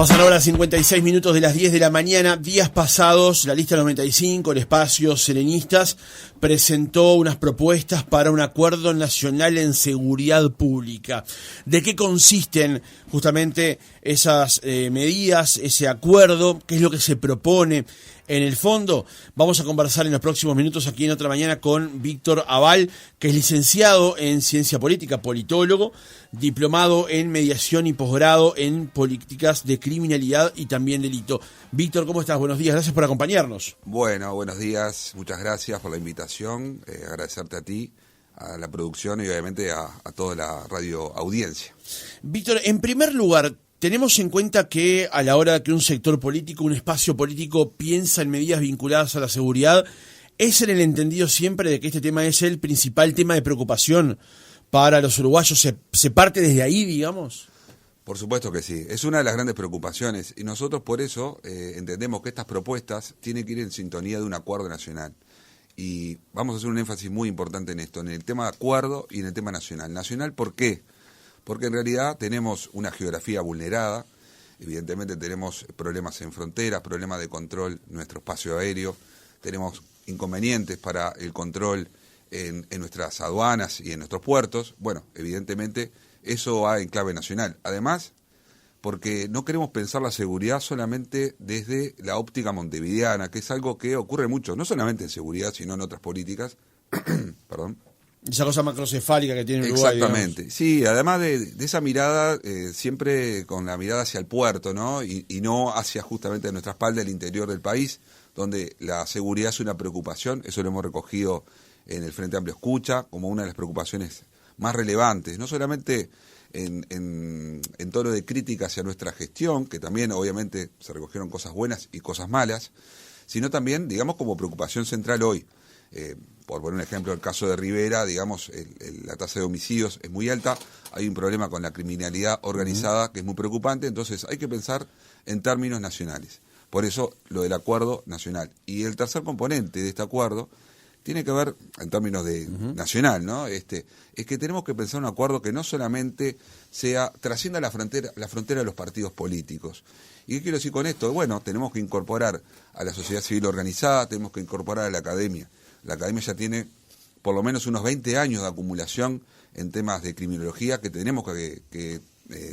Pasan ahora 56 minutos de las 10 de la mañana. Días pasados, la lista 95, el espacio Serenistas, presentó unas propuestas para un acuerdo nacional en seguridad pública. ¿De qué consisten justamente esas medidas, ese acuerdo? ¿Qué es lo que se propone? En el fondo, vamos a conversar en los próximos minutos aquí en Otra Mañana con Víctor Aval, que es licenciado en Ciencia Política, politólogo, diplomado en Mediación y posgrado en Políticas de Criminalidad y también Delito. Víctor, ¿cómo estás? Buenos días, gracias por acompañarnos. Bueno, buenos días, muchas gracias por la invitación, agradecerte a ti, a la producción y obviamente a toda la radio audiencia. Víctor, en primer lugar, tenemos en cuenta que a la hora de que un sector político, un espacio político piensa en medidas vinculadas a la seguridad, es en el entendido siempre de que este tema es el principal tema de preocupación para los uruguayos. ¿Se parte desde ahí, digamos? Por supuesto que sí, es una de las grandes preocupaciones y nosotros por eso entendemos que estas propuestas tienen que ir en sintonía de un acuerdo nacional. Y vamos a hacer un énfasis muy importante en esto, en el tema de acuerdo y en el tema nacional. Nacional, ¿por qué? Porque en realidad tenemos una geografía vulnerada, evidentemente tenemos problemas en fronteras, problemas de control en nuestro espacio aéreo, tenemos inconvenientes para el control en nuestras aduanas y en nuestros puertos. Bueno, evidentemente eso va en clave nacional. Además, porque no queremos pensar la seguridad solamente desde la óptica montevideana, que es algo que ocurre mucho, no solamente en seguridad, sino en otras políticas, perdón. Esa cosa macrocefálica que tiene Uruguay. Exactamente, digamos. Sí, además de esa mirada, siempre con la mirada hacia el puerto, ¿no? Y no hacia justamente nuestra espalda, el interior del país, donde la seguridad es una preocupación, eso lo hemos recogido en el Frente Amplio Escucha, como una de las preocupaciones más relevantes, no solamente en tono de crítica hacia nuestra gestión, que también obviamente se recogieron cosas buenas y cosas malas, sino también, digamos, como preocupación central hoy. Por poner un ejemplo, el caso de Rivera, digamos, la tasa de homicidios es muy alta, hay un problema con la criminalidad organizada que es muy preocupante, entonces hay que pensar en términos nacionales. Por eso lo del acuerdo nacional. Y el tercer componente de este acuerdo tiene que ver, en términos de nacional, ¿no? Es que tenemos que pensar un acuerdo que no solamente trascienda la frontera de los partidos políticos. ¿Y qué quiero decir con esto? Bueno, tenemos que incorporar a la sociedad civil organizada, tenemos que incorporar a la academia. La academia ya tiene por lo menos unos 20 años de acumulación en temas de criminología que tenemos que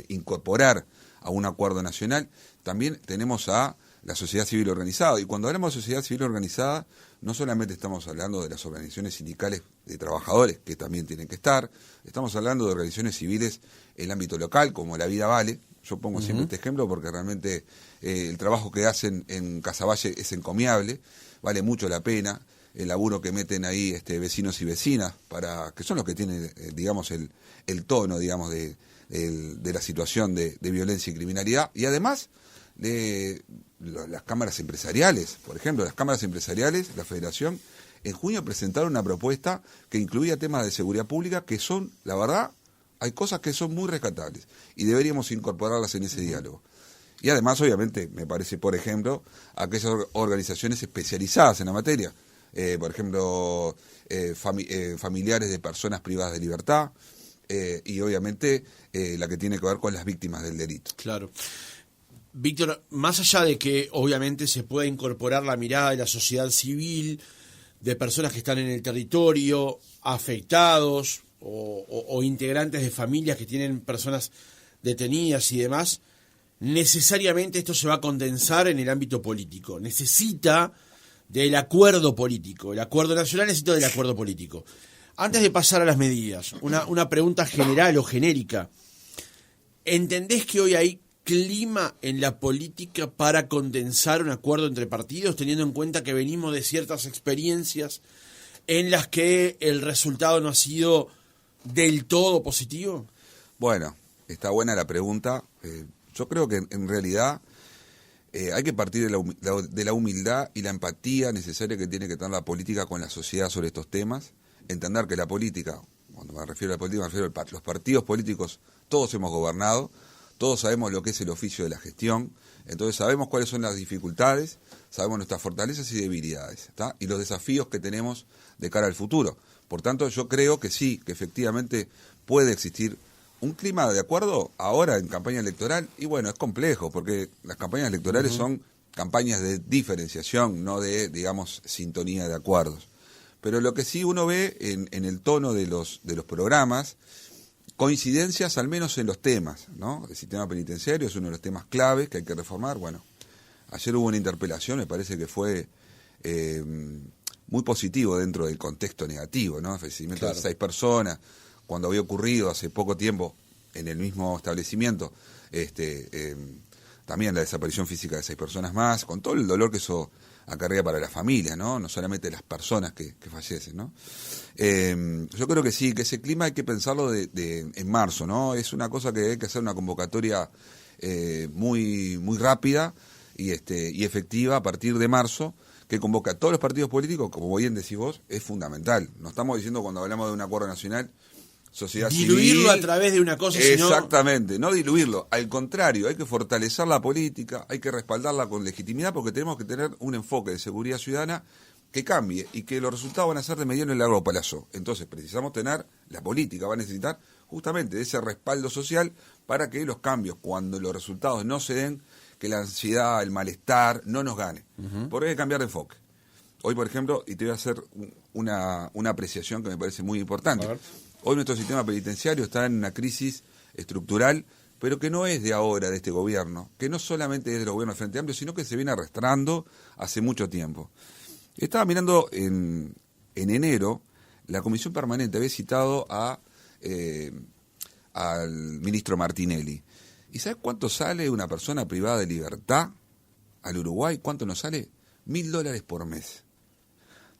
incorporar a un acuerdo nacional. También tenemos a la sociedad civil organizada. Y cuando hablamos de sociedad civil organizada, no solamente estamos hablando de las organizaciones sindicales de trabajadores, que también tienen que estar, estamos hablando de organizaciones civiles en el ámbito local, como La Vida Vale. Yo pongo siempre este ejemplo porque realmente el trabajo que hacen en Casaballe es encomiable, vale mucho la pena. El laburo que meten ahí vecinos y vecinas, que son los que tienen, digamos, el tono, digamos, de la situación de violencia y criminalidad. Y además, de las cámaras empresariales, por ejemplo, las cámaras empresariales, la Federación, en junio presentaron una propuesta que incluía temas de seguridad pública que son, la verdad, hay cosas que son muy rescatables y deberíamos incorporarlas en ese diálogo. Y además, obviamente, me parece, por ejemplo, aquellas organizaciones especializadas en la materia, por ejemplo, familiares de personas privadas de libertad y obviamente la que tiene que ver con las víctimas del delito. Claro. Víctor, más allá de que obviamente se pueda incorporar la mirada de la sociedad civil, de personas que están en el territorio, afectados o integrantes de familias que tienen personas detenidas y demás, necesariamente esto se va a condensar en el ámbito político. Necesita del acuerdo político. El acuerdo nacional necesita del acuerdo político. Antes de pasar a las medidas, una pregunta general o genérica. ¿Entendés que hoy hay clima en la política para condensar un acuerdo entre partidos, teniendo en cuenta que venimos de ciertas experiencias en las que el resultado no ha sido del todo positivo? Bueno, está buena la pregunta. Yo creo que en realidad hay que partir de la humildad y la empatía necesaria que tiene que tener la política con la sociedad sobre estos temas. Entender que la política, cuando me refiero a la política, me refiero a los partidos políticos, todos hemos gobernado, todos sabemos lo que es el oficio de la gestión, entonces sabemos cuáles son las dificultades, sabemos nuestras fortalezas y debilidades, ¿está? Y los desafíos que tenemos de cara al futuro. Por tanto, yo creo que sí, que efectivamente puede existir un clima de acuerdo ahora en campaña electoral, y bueno, es complejo, porque las campañas electorales son campañas de diferenciación, no de, digamos, sintonía de acuerdos. Pero lo que sí uno ve en el tono de los programas, coincidencias al menos en los temas, ¿no? El sistema penitenciario es uno de los temas claves que hay que reformar. Bueno, ayer hubo una interpelación, me parece que fue muy positivo dentro del contexto negativo, ¿no? El fallecimiento de 6 personas, cuando había ocurrido hace poco tiempo en el mismo establecimiento, también la desaparición física de 6 personas más, con todo el dolor que eso acarrea para la familia, ¿no? No solamente las personas que fallecen, ¿no? Yo creo que sí, que ese clima hay que pensarlo en marzo, ¿no? Es una cosa que hay que hacer una convocatoria muy rápida y efectiva a partir de marzo, que convoca a todos los partidos políticos, como bien decís vos, es fundamental. No estamos diciendo cuando hablamos de un acuerdo nacional, sociedad diluirlo civil, a través de una cosa, exactamente, no diluirlo, al contrario, hay que fortalecer la política, hay que respaldarla con legitimidad, porque tenemos que tener un enfoque de seguridad ciudadana que cambie y que los resultados van a ser de mediano y largo plazo. Entonces precisamos tener, la política va a necesitar justamente ese respaldo social para que los cambios, cuando los resultados no se den, que la ansiedad, el malestar no nos gane. Porque hay que cambiar de enfoque. Hoy, por ejemplo, y te voy a hacer una apreciación que me parece muy importante. Hoy nuestro sistema penitenciario está en una crisis estructural, pero que no es de ahora, de este gobierno, que no solamente es de los gobiernos del Frente Amplio, sino que se viene arrastrando hace mucho tiempo. Estaba mirando en enero, la Comisión Permanente había citado al ministro Martinelli. ¿Y sabes cuánto sale una persona privada de libertad al Uruguay? ¿Cuánto nos sale? $1.000 por mes.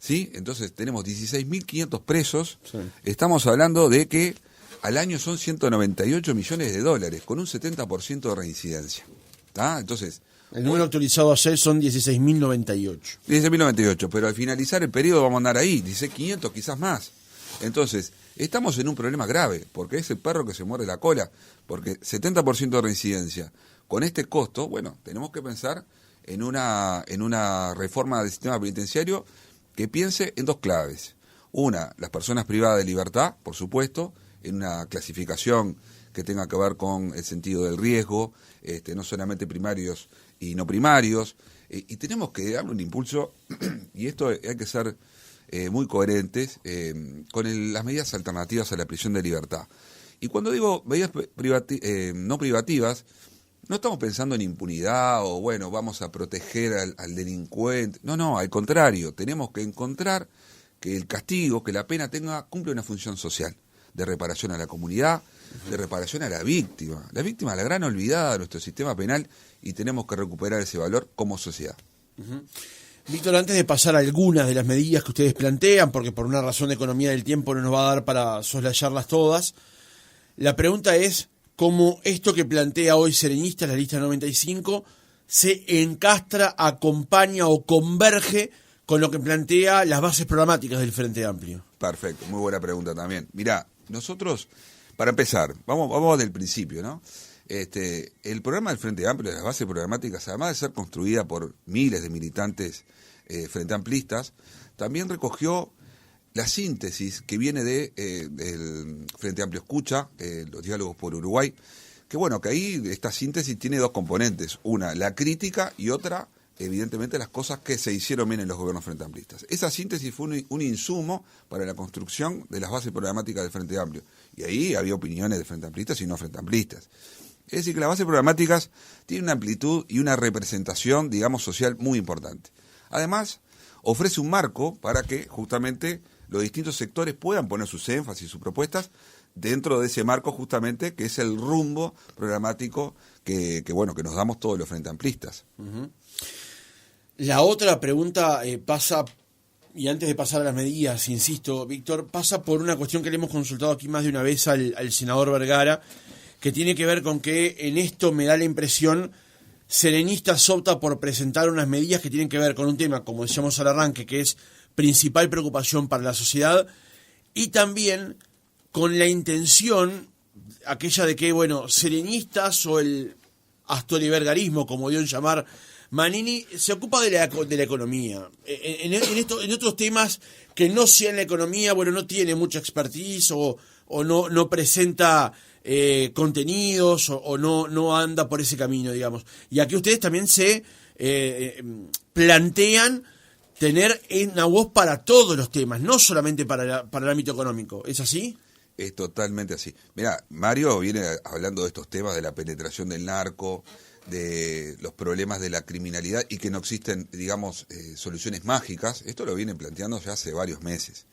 ¿Sí? Entonces tenemos 16.500 presos. Sí. Estamos hablando de que al año son $198 millones, con un 70% de reincidencia. ¿Tá? Entonces, el número autorizado a hacer son 16.098. 16.098, pero al finalizar el periodo vamos a andar ahí, 16.500 quizás más. Entonces, estamos en un problema grave, porque es el perro que se muerde la cola, porque 70% de reincidencia. Con este costo, bueno, tenemos que pensar en una reforma del sistema penitenciario que piense en 2 claves. Una, las personas privadas de libertad, por supuesto, en una clasificación que tenga que ver con el sentido del riesgo, no solamente primarios y no primarios, y tenemos que darle un impulso, y esto hay que ser muy coherentes con las medidas alternativas a la prisión de libertad. Y cuando digo medidas no privativas, no estamos pensando en impunidad o, bueno, vamos a proteger al delincuente. No, al contrario, tenemos que encontrar que el castigo, que la pena cumple una función social, de reparación a la comunidad, de reparación a la víctima. La víctima es la gran olvidada de nuestro sistema penal y tenemos que recuperar ese valor como sociedad. Víctor, antes de pasar a algunas de las medidas que ustedes plantean, porque por una razón de economía del tiempo no nos va a dar para soslayarlas todas, la pregunta es cómo esto que plantea hoy Sereñistas, la lista 95, se encastra, acompaña o converge con lo que plantea las bases programáticas del Frente Amplio. Perfecto, muy buena pregunta también. Mirá, nosotros, para empezar, vamos del principio, ¿no? El programa del Frente Amplio, las bases programáticas, además de ser construida por miles de militantes frente amplistas, también recogió la síntesis que viene del Frente Amplio Escucha, los diálogos por Uruguay, que bueno, que ahí esta síntesis tiene 2 componentes, una, la crítica, y otra, evidentemente, las cosas que se hicieron bien en los gobiernos frente amplistas. Esa síntesis fue un insumo para la construcción de las bases programáticas del Frente Amplio, y ahí había opiniones de frente amplistas y no frente amplistas. Es decir, que las bases programáticas tienen una amplitud y una representación, digamos, social muy importante. Además, ofrece un marco para que justamente los distintos sectores puedan poner sus énfasis, sus propuestas, dentro de ese marco justamente que es el rumbo programático que nos damos todos los frente amplistas. La otra pregunta pasa, y antes de pasar a las medidas, insisto, Víctor, pasa por una cuestión que le hemos consultado aquí más de una vez al senador Vergara, que tiene que ver con que en esto me da la impresión Sereñistas opta por presentar unas medidas que tienen que ver con un tema, como decíamos al arranque, que es principal preocupación para la sociedad, y también con la intención aquella de que, bueno, Sereñistas o el astolivergarismo, como dio en llamar Manini, se ocupa de la economía. En otros temas que no sean la economía, bueno, no tiene mucha expertise o o no presenta contenidos o no anda por ese camino, digamos. Y aquí ustedes también se plantean tener una voz para todos los temas, no solamente para el ámbito económico. ¿Es así? Es totalmente así. Mira, Mario viene hablando de estos temas de la penetración del narco, de los problemas de la criminalidad y que no existen, digamos, soluciones mágicas. Esto lo vienen planteando ya hace varios meses.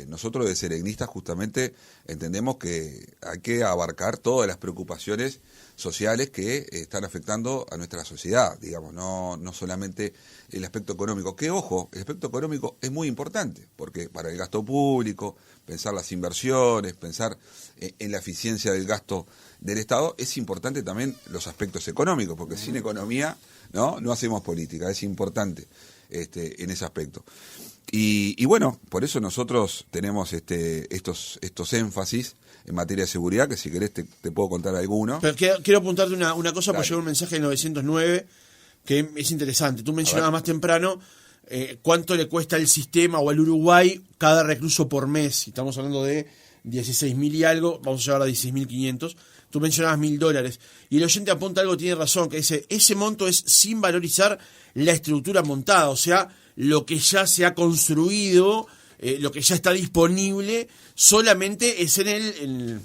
Nosotros de Seregnistas justamente entendemos que hay que abarcar todas las preocupaciones sociales que están afectando a nuestra sociedad, digamos, no solamente el aspecto económico, que ojo, el aspecto económico es muy importante, porque para el gasto público, pensar las inversiones, pensar en la eficiencia del gasto del Estado, es importante también los aspectos económicos, porque sin economía no hacemos política, es importante en ese aspecto. Y bueno, por eso nosotros tenemos estos énfasis en materia de seguridad, que si querés te puedo contar alguno. Pero quiero apuntarte una cosa, porque Dale. llegó un mensaje del 909 que es interesante. Tú mencionabas más temprano cuánto le cuesta al sistema o al Uruguay cada recluso por mes. Y estamos hablando de 16.000 y algo, vamos a llegar a 16.500. Tú mencionabas $1.000. Y el oyente apunta algo, tiene razón, que dice, ese monto es sin valorizar la estructura montada, o sea, lo que ya se ha construido, lo que ya está disponible, solamente es en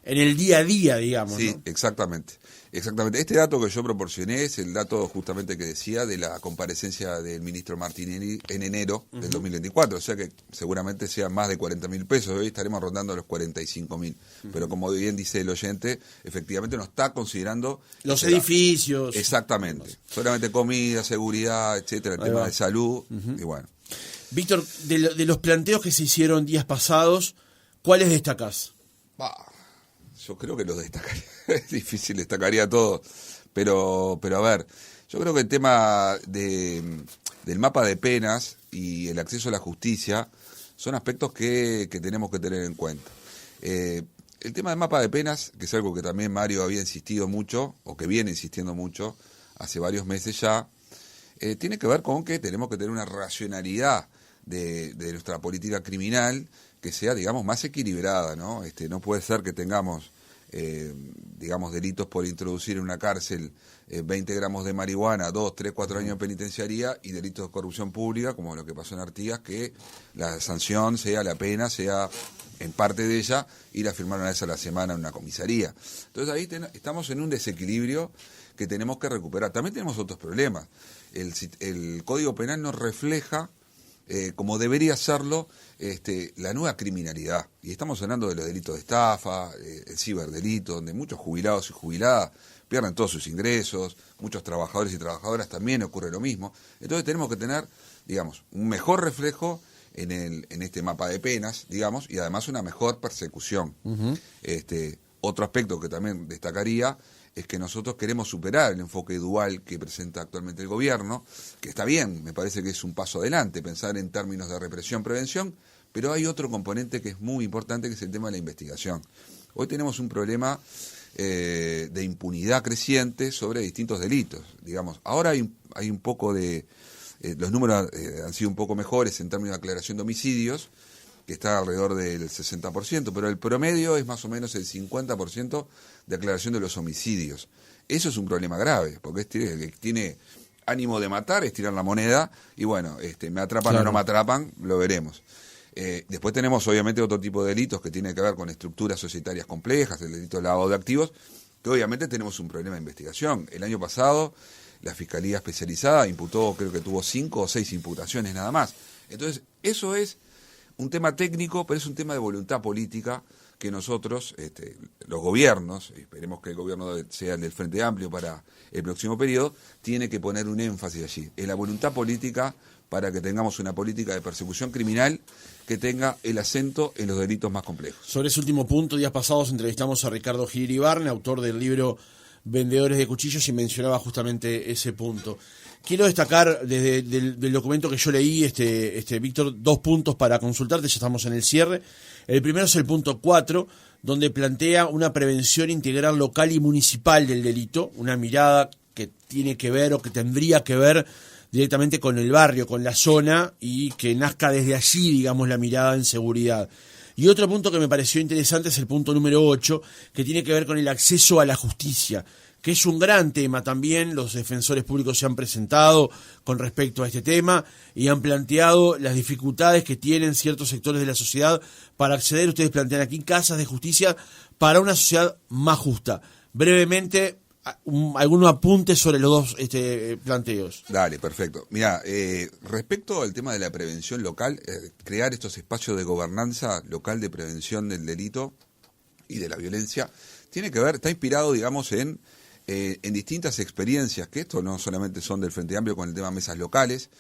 el día a día, digamos. Sí, ¿no? exactamente. Este dato que yo proporcioné es el dato justamente que decía de la comparecencia del ministro Martinelli en enero del 2024, o sea que seguramente sean más de 40.000 pesos, hoy estaremos rondando los 45.000, pero como bien dice el oyente, efectivamente no está considerando los edificios. Exactamente, solamente comida, seguridad, etcétera, el tema de salud, y bueno. Víctor, de los planteos que se hicieron días pasados, ¿cuáles destacás? Yo creo que los destacaría, es difícil, destacaría todo, pero a ver, yo creo que el tema del mapa de penas y el acceso a la justicia son aspectos que tenemos que tener en cuenta. El tema del mapa de penas, que es algo que también Mario había insistido mucho, o que viene insistiendo mucho, hace varios meses ya, tiene que ver con que tenemos que tener una racionalidad de nuestra política criminal que sea, digamos, más equilibrada, ¿no? No puede ser que tengamos digamos, delitos por introducir en una cárcel 20 gramos de marihuana, 2, 3, 4 años de penitenciaría y delitos de corrupción pública, como lo que pasó en Artigas, que la sanción sea, la pena sea en parte de ella, ir a firmar una vez a la semana en una comisaría. Entonces ahí estamos en un desequilibrio que tenemos que recuperar. También tenemos otros problemas. El Código Penal no refleja como debería hacerlo la nueva criminalidad. Y estamos hablando de los delitos de estafa, el ciberdelito, donde muchos jubilados y jubiladas pierden todos sus ingresos, muchos trabajadores y trabajadoras también ocurre lo mismo. Entonces tenemos que tener, digamos, un mejor reflejo en este mapa de penas, digamos, y además una mejor persecución. Otro aspecto que también destacaría es que nosotros queremos superar el enfoque dual que presenta actualmente el gobierno, que está bien, me parece que es un paso adelante, pensar en términos de represión-prevención, pero hay otro componente que es muy importante, que es el tema de la investigación. Hoy tenemos un problema de impunidad creciente sobre distintos delitos, digamos. Ahora hay un poco de... los números han sido un poco mejores en términos de aclaración de homicidios, que está alrededor del 60%, pero el promedio es más o menos el 50% de aclaración de los homicidios. Eso es un problema grave, porque el que tiene ánimo de matar es tirar la moneda, y bueno, me atrapan o no me atrapan, lo veremos. Después tenemos obviamente otro tipo de delitos que tiene que ver con estructuras societarias complejas, el delito de lavado de activos, que obviamente tenemos un problema de investigación. El año pasado la Fiscalía Especializada imputó, creo que tuvo 5 o 6 imputaciones nada más. Entonces, eso es un tema técnico, pero es un tema de voluntad política que nosotros, los gobiernos, esperemos que el gobierno sea el del Frente Amplio para el próximo periodo, tiene que poner un énfasis allí, en la voluntad política para que tengamos una política de persecución criminal que tenga el acento en los delitos más complejos. Sobre ese último punto, días pasados entrevistamos a Ricardo Gil Ibarne, autor del libro Vendedores de Cuchillos, y mencionaba justamente ese punto. Quiero destacar desde del documento que yo leí, Víctor, 2 puntos para consultarte, ya estamos en el cierre. El primero es el punto 4, donde plantea una prevención integral local y municipal del delito, una mirada que tiene que ver o que tendría que ver directamente con el barrio, con la zona, y que nazca desde allí, digamos, la mirada en seguridad. Y otro punto que me pareció interesante es el punto número 8, que tiene que ver con el acceso a la justicia, que es un gran tema también. Los defensores públicos se han presentado con respecto a este tema y han planteado las dificultades que tienen ciertos sectores de la sociedad para acceder, ustedes plantean aquí, casas de justicia para una sociedad más justa. Brevemente, algunos apuntes sobre los dos planteos. Dale, perfecto. Mirá, respecto al tema de la prevención local, crear estos espacios de gobernanza local de prevención del delito y de la violencia, tiene que ver, está inspirado, digamos, en distintas experiencias, que esto no solamente son del Frente Amplio con el tema mesas locales,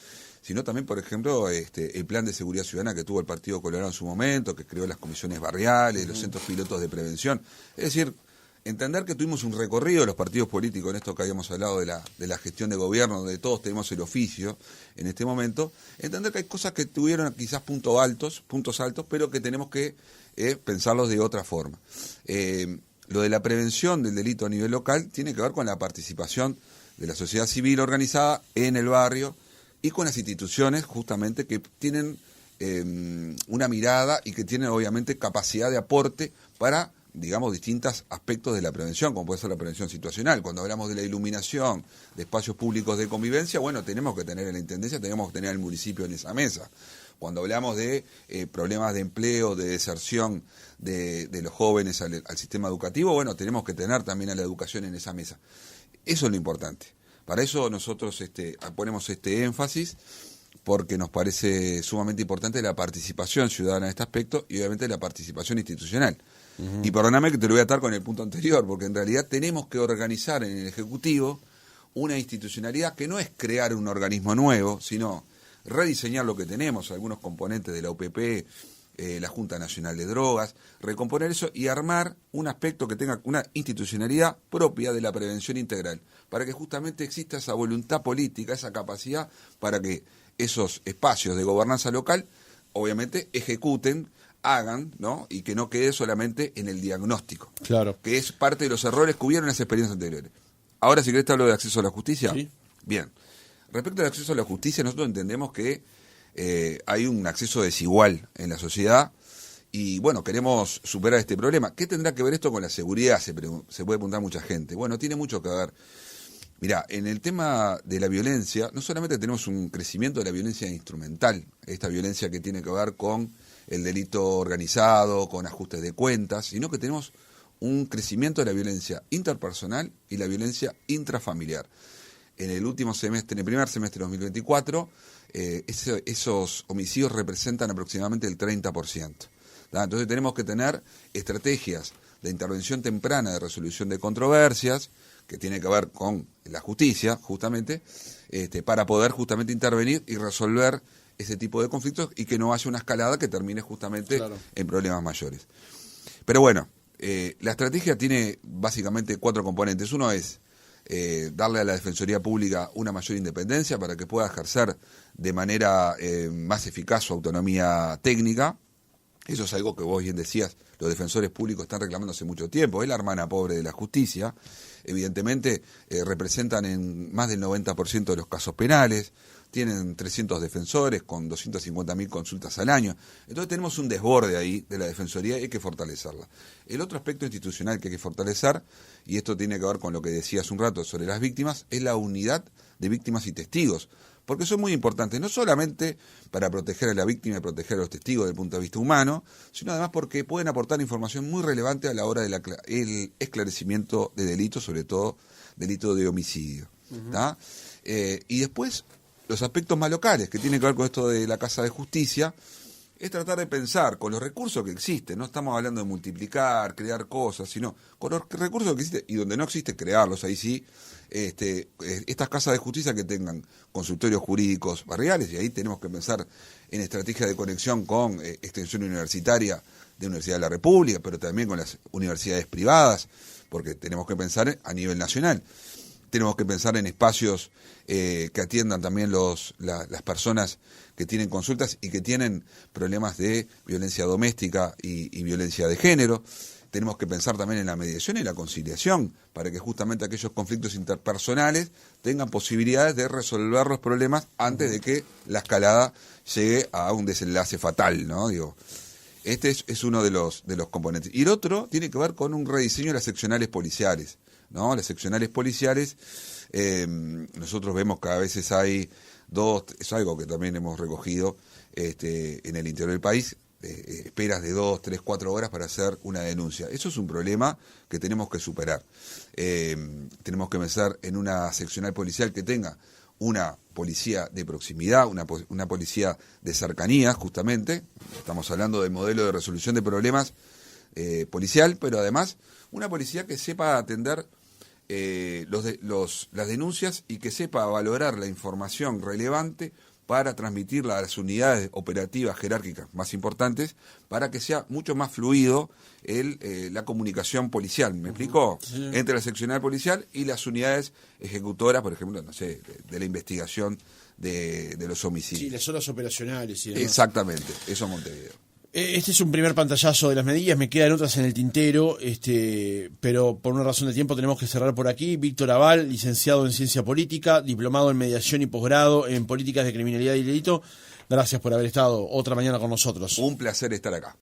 sino también, por ejemplo, el plan de seguridad ciudadana que tuvo el Partido Colorado en su momento, que creó las comisiones barriales, los centros pilotos de prevención. Es decir, entender que tuvimos un recorrido de los partidos políticos en esto que habíamos hablado de la gestión de gobierno, donde todos tenemos el oficio en este momento, entender que hay cosas que tuvieron quizás puntos altos, pero que tenemos que pensarlos de otra forma. Lo de la prevención del delito a nivel local tiene que ver con la participación de la sociedad civil organizada en el barrio y con las instituciones justamente que tienen una mirada y que tienen obviamente capacidad de aporte para, digamos, distintos aspectos de la prevención, como puede ser la prevención situacional. Cuando hablamos de la iluminación, de espacios públicos de convivencia, bueno, tenemos que tener en la Intendencia, tenemos que tener al municipio en esa mesa. Cuando hablamos de problemas de empleo, de deserción de los jóvenes al sistema educativo, bueno, tenemos que tener también a la educación en esa mesa. Eso es lo importante. Para eso nosotros ponemos este énfasis, porque nos parece sumamente importante la participación ciudadana en este aspecto y obviamente la participación institucional. Uh-huh. Y perdóname que te lo voy a atar con el punto anterior, porque en realidad tenemos que organizar en el Ejecutivo una institucionalidad que no es crear un organismo nuevo, sino rediseñar lo que tenemos, algunos componentes de la UPP, la Junta Nacional de Drogas, recomponer eso y armar un aspecto que tenga una institucionalidad propia de la prevención integral, para que justamente exista esa voluntad política, esa capacidad para que esos espacios de gobernanza local, obviamente, ejecuten, hagan, ¿no? Y que no quede solamente en el diagnóstico. Claro. Que es parte de los errores que hubieron en las experiencias anteriores. Ahora, si querés, te hablo de acceso a la justicia. Sí. Bien. Respecto al acceso a la justicia, nosotros entendemos que hay un acceso desigual en la sociedad y, bueno, queremos superar este problema. ¿Qué tendrá que ver esto con la seguridad? Se puede preguntar mucha gente. Bueno, tiene mucho que ver. Mirá, en el tema de la violencia, no solamente tenemos un crecimiento de la violencia instrumental, esta violencia que tiene que ver con el delito organizado, con ajustes de cuentas, sino que tenemos un crecimiento de la violencia interpersonal y la violencia intrafamiliar. En el último semestre, en el primer semestre de 2024, esos homicidios representan aproximadamente el 30%. Entonces tenemos que tener estrategias de intervención temprana de resolución de controversias, que tiene que ver con la justicia, justamente, para poder justamente intervenir y resolver ese tipo de conflictos y que no haya una escalada que termine justamente en problemas mayores. Pero bueno, la estrategia tiene básicamente 4 componentes. Uno es darle a la Defensoría Pública una mayor independencia para que pueda ejercer de manera más eficaz su autonomía técnica. Eso es algo que vos bien decías, los defensores públicos están reclamando hace mucho tiempo. Es la hermana pobre de la justicia. Evidentemente representan en más del 90% de los casos penales. Tienen 300 defensores con 250.000 consultas al año. Entonces tenemos un desborde ahí de la Defensoría y hay que fortalecerla. El otro aspecto institucional que hay que fortalecer, y esto tiene que ver con lo que decía hace un rato sobre las víctimas, es la unidad de víctimas y testigos. Porque son muy importantes, no solamente para proteger a la víctima y proteger a los testigos desde el punto de vista humano, sino además porque pueden aportar información muy relevante a la hora del esclarecimiento de delitos, sobre todo delito de homicidio. Uh-huh. Y después, los aspectos más locales, que tienen que ver con esto de la Casa de Justicia, es tratar de pensar con los recursos que existen. No estamos hablando de multiplicar, crear cosas, sino con los recursos que existen y donde no existe, crearlos. Ahí sí, estas casas de justicia que tengan consultorios jurídicos barriales, y ahí tenemos que pensar en estrategias de conexión con extensión universitaria de Universidad de la República, pero también con las universidades privadas, porque tenemos que pensar a nivel nacional. Tenemos que pensar en espacios que atiendan también las personas que tienen consultas y que tienen problemas de violencia doméstica y violencia de género. Tenemos que pensar también en la mediación y la conciliación, para que justamente aquellos conflictos interpersonales tengan posibilidades de resolver los problemas antes de que la escalada llegue a un desenlace fatal, ¿no? Este es uno de los componentes. Y el otro tiene que ver con un rediseño de las seccionales policiales, ¿no? Las seccionales policiales, nosotros vemos que a veces hay es algo que también hemos recogido en el interior del país, esperas de 2, 3, 4 horas para hacer una denuncia. Eso es un problema que tenemos que superar. Tenemos que pensar en una seccional policial que tenga una policía de proximidad, una policía de cercanía, justamente. Estamos hablando del modelo de resolución de problemas policial, pero además una policía que sepa atender las denuncias y que sepa valorar la información relevante para transmitirla a las unidades operativas jerárquicas más importantes, para que sea mucho más fluido la comunicación policial, ¿me explico? Sí. Entre la seccional policial y las unidades ejecutoras, por ejemplo, no sé, de la investigación de los homicidios. Sí, las zonas operacionales y demás. Exactamente, eso es Montevideo. Este es un primer pantallazo de las medidas, me quedan otras en el tintero, pero por una razón de tiempo tenemos que cerrar por aquí. Víctor Aval, licenciado en Ciencia Política, diplomado en Mediación y posgrado en Políticas de Criminalidad y Delito. Gracias por haber estado otra mañana con nosotros. Un placer estar acá.